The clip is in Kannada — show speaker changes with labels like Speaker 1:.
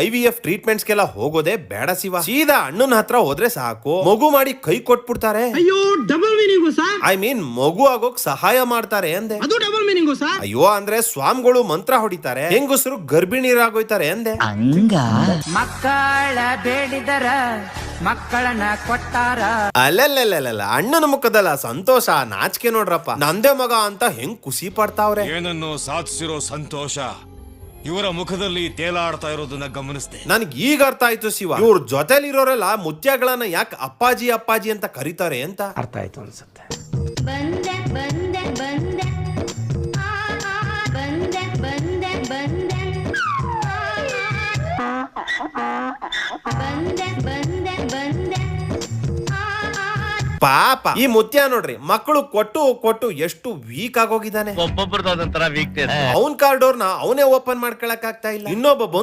Speaker 1: IVF ಟ್ರೀಟ್ಮೆಂಟ್ಸ್ಗೆಲ್ಲ ಹೋಗೋದೇ ಬೇಡ ಶಿವ. ಸೀದಾ ಅಣ್ಣನ ಹತ್ರ ಹೋದ್ರೆ ಸಾಕು, ಮಗು ಮಾಡಿ ಕೈ ಕೊಟ್ಬಿಡ್ತಾರೆ.
Speaker 2: ಅಯ್ಯೋ ಡಬಲ್ ಮೀನಿಂಗು ಸರ್.
Speaker 1: ಮಗು ಆಗೋಕ್ ಸಹಾಯ ಮಾಡ್ತಾರೆ ಅಂದೆ.
Speaker 2: ಅದು ಡಬಲ್ ಮೀನಿಂಗು ಸರ್.
Speaker 1: ಅಯ್ಯೋ ಅಂದ್ರೆ ಸ್ವಾಮಿಗಳು ಮಂತ್ರ ಹೊಡಿತಾರೆ, ಹೆಂಗಸರು ಗರ್ಭಿಣಿಯರಾಗೋಯ್ತಾರೆ ಅಂದೆ.
Speaker 3: ಹಂಗ
Speaker 4: ಮಕ್ಕಳ ಬೇಡಿದರ ಮಕ್ಕಳನ್ನ ಕೊಟ್ಟಾರ.
Speaker 1: ಅಲ್ಲಲ್ಲ ಅಣ್ಣನ ಮುಖದಲ್ಲ ಸಂತೋಷ, ನಾಚಿಕೆ ನೋಡ್ರಪ್ಪ. ನಂದೇ ಮಗ ಅಂತ ಹೆಂಗ್ ಖುಷಿ ಪಡ್ತಾವ್ರೆ.
Speaker 5: ಏನನ್ನು ಸಾಧಿಸಿರೋ ಸಂತೋಷ ಇವರ ಮುಖದಲ್ಲಿ ತೇಲಾಡ್ತಾ ಇರೋದನ್ನ ಗಮನಿಸಿದೆ.
Speaker 1: ನನ್ಗೆ ಈಗ ಅರ್ಥ ಆಯ್ತು ಶಿವ, ಇವ್ರ ಜೊತೆಲಿರೋರೆಲ್ಲ ಮುತ್ಯಗಳನ್ನ ಯಾಕೆ ಅಪ್ಪಾಜಿ ಅಪ್ಪಾಜಿ ಅಂತ ಕರೀತಾರೆ ಅಂತ
Speaker 2: ಅರ್ಥ ಆಯ್ತು ಅನ್ಸುತ್ತೆ.
Speaker 6: ಬಂದೆ ಬಂದೆ ಬಂದೆ ಬಂದೆ ಬಂದೆ ಬಂದೆ ಬಂದೆ ಬಂದೆ ಬಂದೆ.
Speaker 1: ಪಾಪ ಈ ಮುತ್ಯ ನೋಡ್ರಿ, ಮಕ್ಕಳು ಕೊಟ್ಟು ಕೊಟ್ಟು ಎಷ್ಟು ವೀಕ್ ಆಗೋಗಿದ್ದಾನೆ.
Speaker 3: ಒಬ್ಬೊಬ್ರದ್ದು ಅದೊಂಥರ ವೀಕ್ನೆಸ್.
Speaker 1: ಅವನ್ ಕಾರ್ ಡೋರ್ನ ಅವನೇ ಓಪನ್ ಮಾಡ್ಕೊಳಕ್ ಆಗ್ತಾ ಇಲ್ಲ. ಇನ್ನೊಬ್ಬ ಬಂದು